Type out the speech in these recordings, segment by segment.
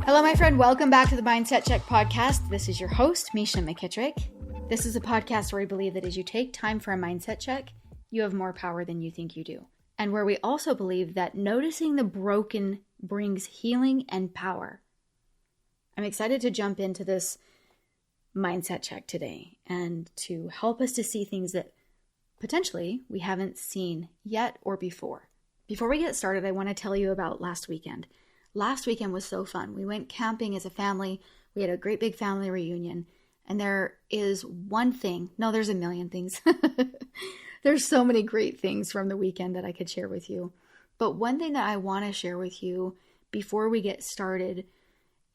Hello, my friend. Welcome back to the Mindset Check podcast. This is your host, Misha McKittrick. This is a podcast where we believe that as you take time for a mindset check, you have more power than you think you do. And where we also believe that noticing the broken brings healing and power. I'm excited to jump into this mindset check today and to help us to see things that potentially we haven't seen yet or before. Before we get started, I want to tell you about last weekend. Last weekend was so fun. We went camping as a family. We had a great big family reunion. And there is one thing. No, there's a million things. There's so many great things from the weekend that I could share with you. But one thing that I want to share with you before we get started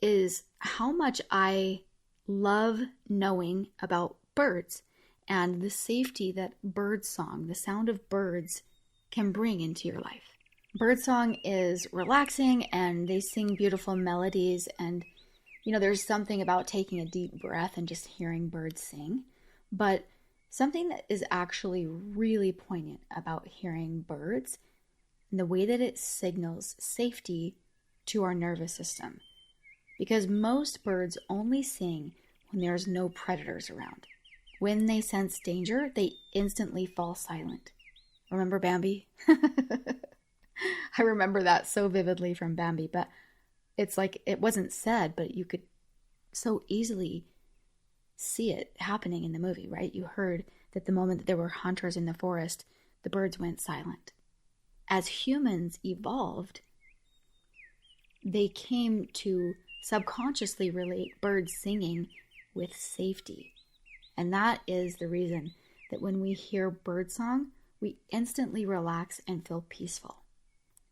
is how much I love knowing about birds and the safety that birdsong, the sound of birds, can bring into your life. Birdsong is relaxing and they sing beautiful melodies, and there's something about taking a deep breath and just hearing birds sing. But something that is actually really poignant about hearing birds and the way that it signals safety to our nervous system. Because most birds only sing when there's no predators around. When they sense danger, they instantly fall silent. Remember Bambi? I remember that so vividly from Bambi, but it's like it wasn't said, but you could so easily see it happening in the movie, right? You heard that the moment that there were hunters in the forest, the birds went silent. As humans evolved, they came to subconsciously relate birds singing with safety. And that is the reason that when we hear birdsong, we instantly relax and feel peaceful.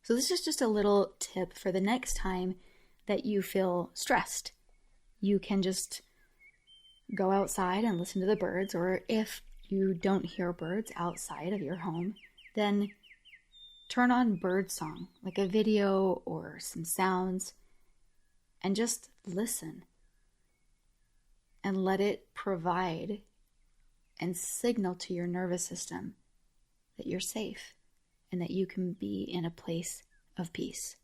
So this is just a little tip for the next time that you feel stressed. You can just go outside and listen to the birds, or if you don't hear birds outside of your home, then turn on birdsong, like a video or some sounds, and just listen and let it provide and signal to your nervous system that you're safe and that you can be in a place of peace.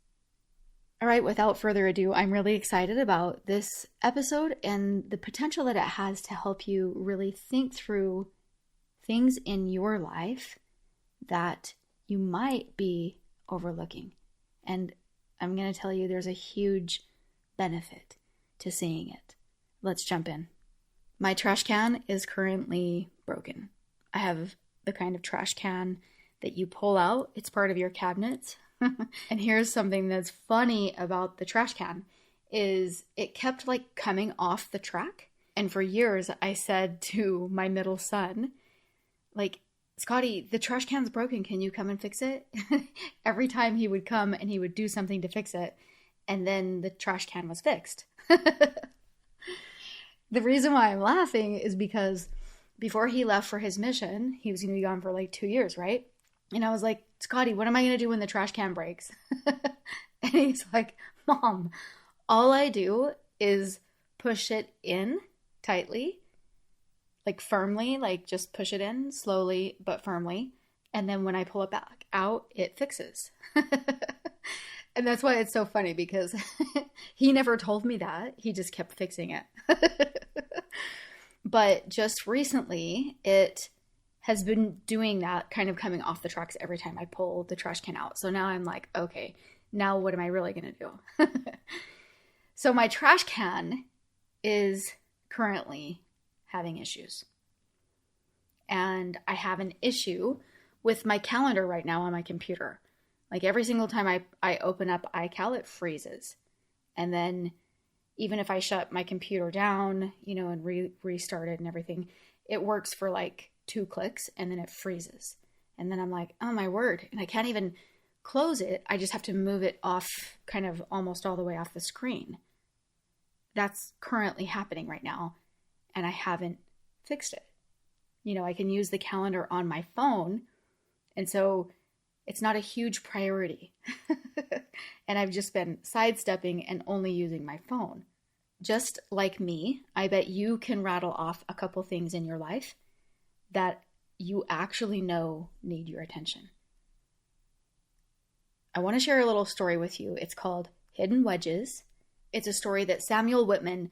All right, without further ado, I'm really excited about this episode and the potential that it has to help you really think through things in your life that you might be overlooking. And I'm going to tell you there's a huge benefit to seeing it. Let's jump in. My trash can is currently broken. I have the kind of trash can that you pull out. It's part of your cabinet. And here's something that's funny about the trash can is it kept like coming off the track. And for years I said to my middle son, like, Scotty, the trash can's broken. Can you come and fix it? Every time he would come and he would do something to fix it. And then the trash can was fixed. The reason why I'm laughing is because before he left for his mission, he was going to be gone for like 2 years, right? And I was like, Scotty, what am I going to do when the trash can breaks? And he's like, Mom, all I do is push it in tightly, like firmly, like just push it in slowly but firmly. And then when I pull it back out, it fixes. And that's why it's so funny because he never told me that. He just kept fixing it. But just recently, it has been doing that, kind of coming off the tracks every time I pull the trash can out. So now I'm like, okay, now what am I really going to do? So my trash can is currently having issues. And I have an issue with my calendar right now on my computer. Like every single time I open up iCal, it freezes. And then even if I shut my computer down, and restart it and everything, it works for like 2 clicks and then it freezes. And then I'm like, oh my word. And I can't even close it. I just have to move it off, kind of almost all the way off the screen. That's currently happening right now. And I haven't fixed it. I can use the calendar on my phone. And so it's not a huge priority. And I've just been sidestepping and only using my phone. Just like me, I bet you can rattle off a couple things in your life that you actually know need your attention. I want to share a little story with you. It's called Hidden Wedges. It's a story that Samuel Whitman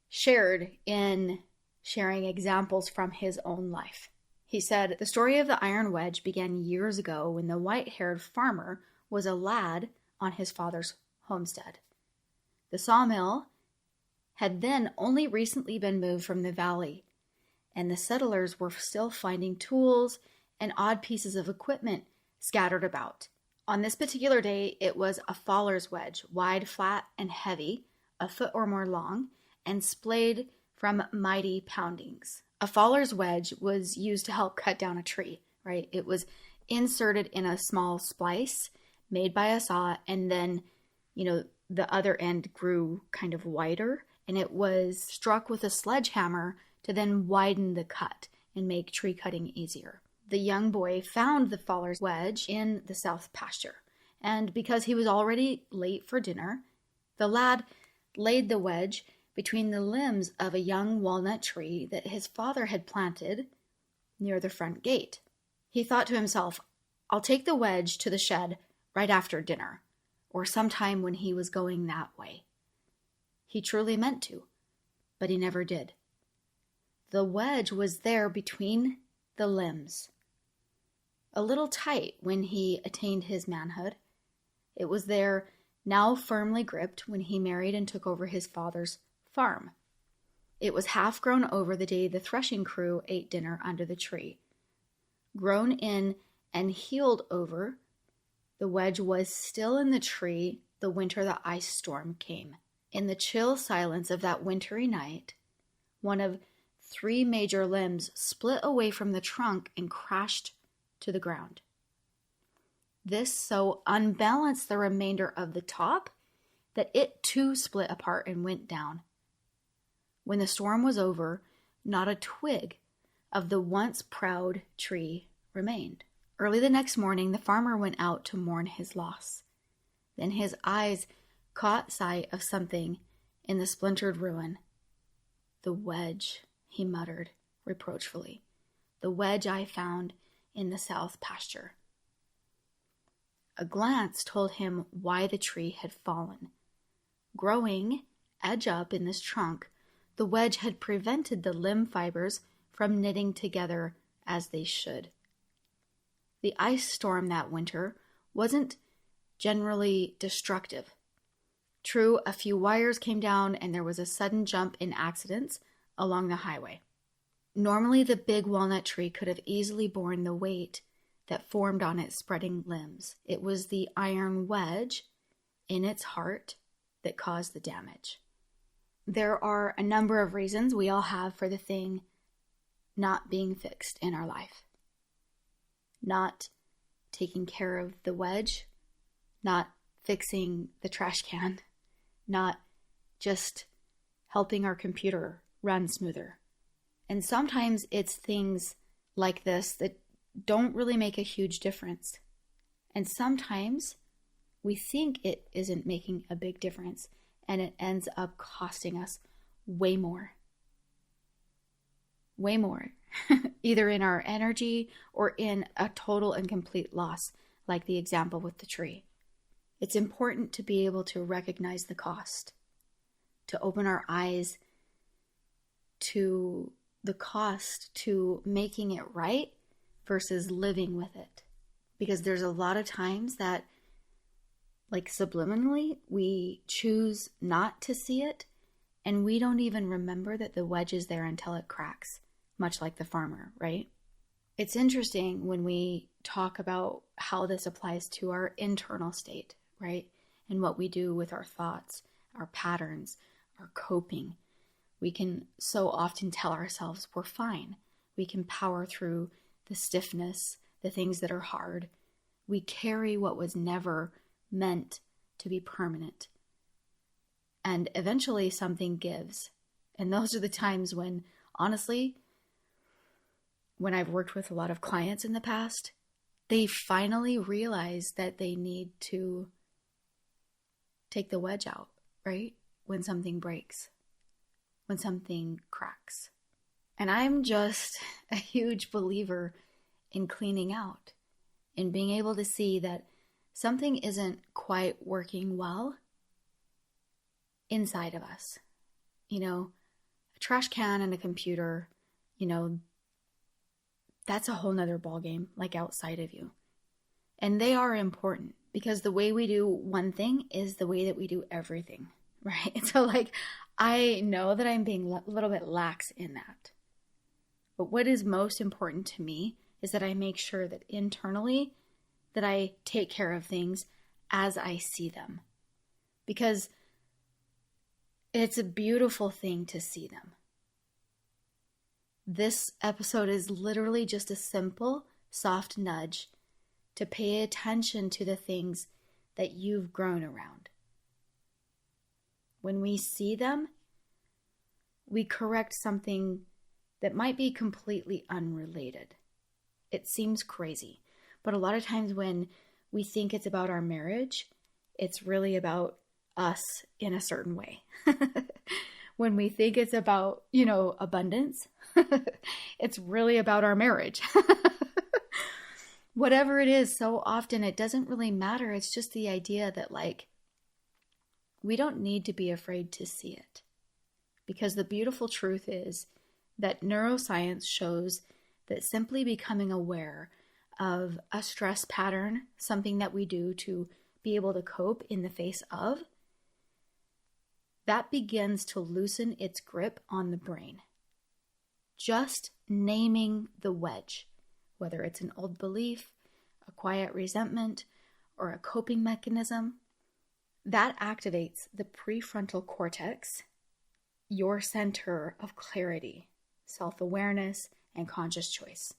shared in sharing examples from his own life. He said, "The story of the iron wedge began years ago when the white-haired farmer was a lad on his father's homestead. The sawmill had then only recently been moved from the valley, and the settlers were still finding tools and odd pieces of equipment scattered about. On this particular day, it was a faller's wedge, wide, flat, and heavy, a foot or more long, and splayed from mighty poundings. A faller's wedge was used to help cut down a tree, right? It was inserted in a small splice made by a saw, and then, the other end grew kind of wider, and it was struck with a sledgehammer to then widen the cut and make tree cutting easier. The young boy found the faller's wedge in the south pasture, and because he was already late for dinner, the lad laid the wedge between the limbs of a young walnut tree that his father had planted near the front gate. He thought to himself, I'll take the wedge to the shed right after dinner, or sometime when he was going that way. He truly meant to, but he never did. The wedge was there between the limbs, a little tight when he attained his manhood. It was there, now firmly gripped, when he married and took over his father's farm. It was half grown over the day the threshing crew ate dinner under the tree. Grown in and healed over, the wedge was still in the tree the winter the ice storm came. In the chill silence of that wintry night, one of 3 major limbs split away from the trunk and crashed to the ground. This so unbalanced the remainder of the top that it too split apart and went down. When the storm was over, not a twig of the once proud tree remained. Early the next morning, the farmer went out to mourn his loss. Then his eyes caught sight of something in the splintered ruin. "The wedge," he muttered reproachfully. "The wedge I found in the south pasture." A glance told him why the tree had fallen. Growing edge up in this trunk, the wedge had prevented the limb fibers from knitting together as they should. The ice storm that winter wasn't generally destructive. True, a few wires came down and there was a sudden jump in accidents along the highway. Normally, the big walnut tree could have easily borne the weight that formed on its spreading limbs. It was the iron wedge in its heart that caused the damage. There are a number of reasons we all have for the thing not being fixed in our life. Not taking care of the wedge, not fixing the trash can, not just helping our computer run smoother. And sometimes it's things like this that don't really make a huge difference. And sometimes we think it isn't making a big difference, and it ends up costing us way more. Way more. Either in our energy or in a total and complete loss, like the example with the tree. It's important to be able to recognize the cost, to open our eyes to the cost to making it right versus living with it. Because there's a lot of times that, like subliminally, we choose not to see it, and we don't even remember that the wedge is there until it cracks, much like the farmer, right? It's interesting when we talk about how this applies to our internal state, right? And what we do with our thoughts, our patterns, our coping. We can so often tell ourselves we're fine. We can power through the stiffness, the things that are hard. We carry what was never meant to be permanent. And eventually something gives. And those are the times when, honestly, when I've worked with a lot of clients in the past, they finally realize that they need to take the wedge out, right? When something breaks, when something cracks. And I'm just a huge believer in cleaning out, in being able to see that something isn't quite working well inside of us. A trash can and a computer, that's a whole nother ballgame, like outside of you. And they are important because the way we do one thing is the way that we do everything, right? So I know that I'm being a little bit lax in that. But what is most important to me is that I make sure that internally that I take care of things as I see them. Because it's a beautiful thing to see them. This episode is literally just a simple, soft nudge to pay attention to the things that you've grown around. When we see them, we correct something that might be completely unrelated. It seems crazy, but a lot of times when we think it's about our marriage, it's really about us in a certain way. When we think it's about, abundance, it's really about our marriage. Whatever it is, so often it doesn't really matter. It's just the idea that we don't need to be afraid to see it. Because the beautiful truth is that neuroscience shows that simply becoming aware of a stress pattern, something that we do to be able to cope in the face of, that begins to loosen its grip on the brain. Just naming the wedge, whether it's an old belief, a quiet resentment, or a coping mechanism, that activates the prefrontal cortex, your center of clarity, self-awareness, and conscious choice.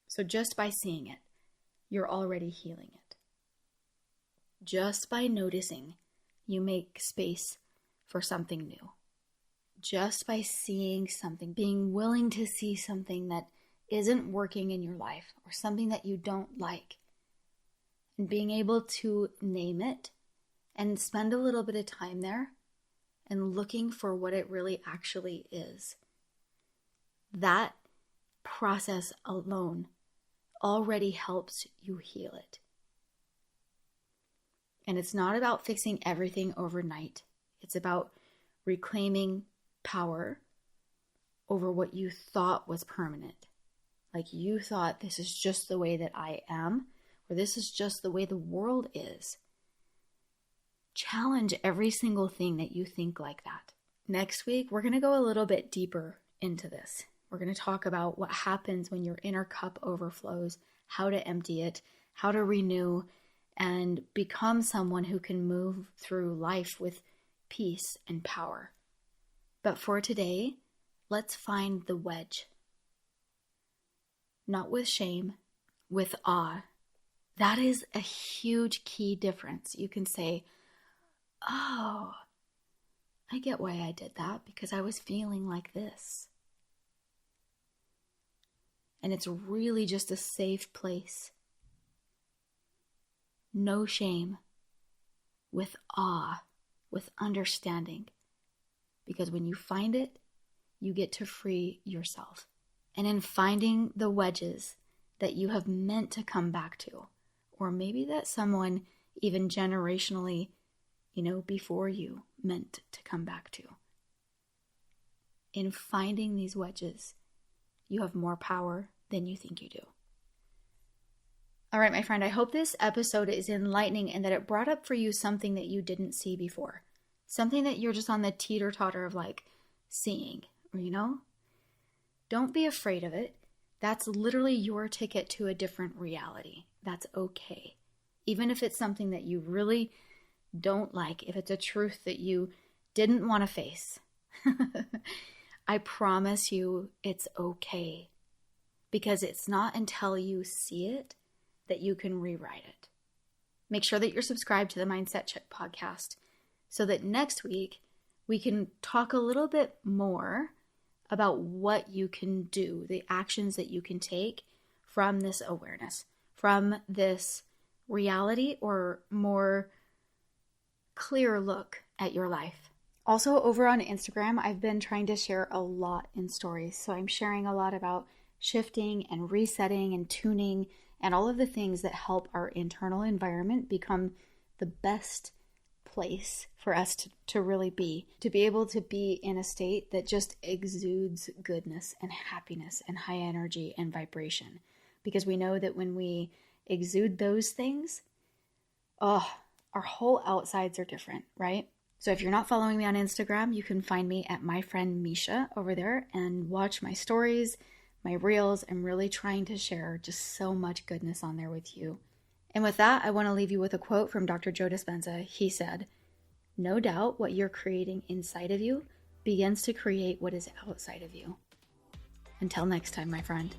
So just by seeing it, you're already healing it. Just by noticing, you make space for something new. Just by seeing something, being willing to see something that isn't working in your life or something that you don't like, and being able to name it and spend a little bit of time there and looking for what it really actually is. That process alone already helps you heal it. And it's not about fixing everything overnight. It's about reclaiming power over what you thought was permanent. Like you thought this is just the way that I am, or this is just the way the world is. Challenge every single thing that you think like that. Next week, we're going to go a little bit deeper into this. We're going to talk about what happens when your inner cup overflows, how to empty it, how to renew, and become someone who can move through life with peace and power. But for today, let's find the wedge. Not with shame, with awe. That is a huge key difference. You can say, oh, I get why I did that because I was feeling like this. And it's really just a safe place. No shame, with awe, with understanding. Because when you find it, you get to free yourself. And in finding the wedges that you have meant to come back to, or maybe that someone even generationally, before you meant to come back to. In finding these wedges, you have more power than you think you do. All right, my friend, I hope this episode is enlightening and that it brought up for you something that you didn't see before. Something that you're just on the teeter-totter of seeing, Don't be afraid of it. That's literally your ticket to a different reality. That's okay. Even if it's something that you really don't like, if it's a truth that you didn't want to face, I promise you it's okay. Because it's not until you see it that you can rewrite it. Make sure that you're subscribed to the Mindset Check podcast so that next week we can talk a little bit more about what you can do, the actions that you can take from this awareness, from this reality or more clear look at your life. Also, over on Instagram, I've been trying to share a lot in stories. So I'm sharing a lot about shifting and resetting and tuning and all of the things that help our internal environment become the best place for us to really be, to be able to be in a state that just exudes goodness and happiness and high energy and vibration. Because we know that when we exude those things, our whole outsides are different, right? So if you're not following me on Instagram, you can find me at my friend Misha over there and watch my stories, my reels. I'm really trying to share just so much goodness on there with you. And with that, I want to leave you with a quote from Dr. Joe Dispenza. He said, "No doubt what you're creating inside of you begins to create what is outside of you." Until next time, my friend.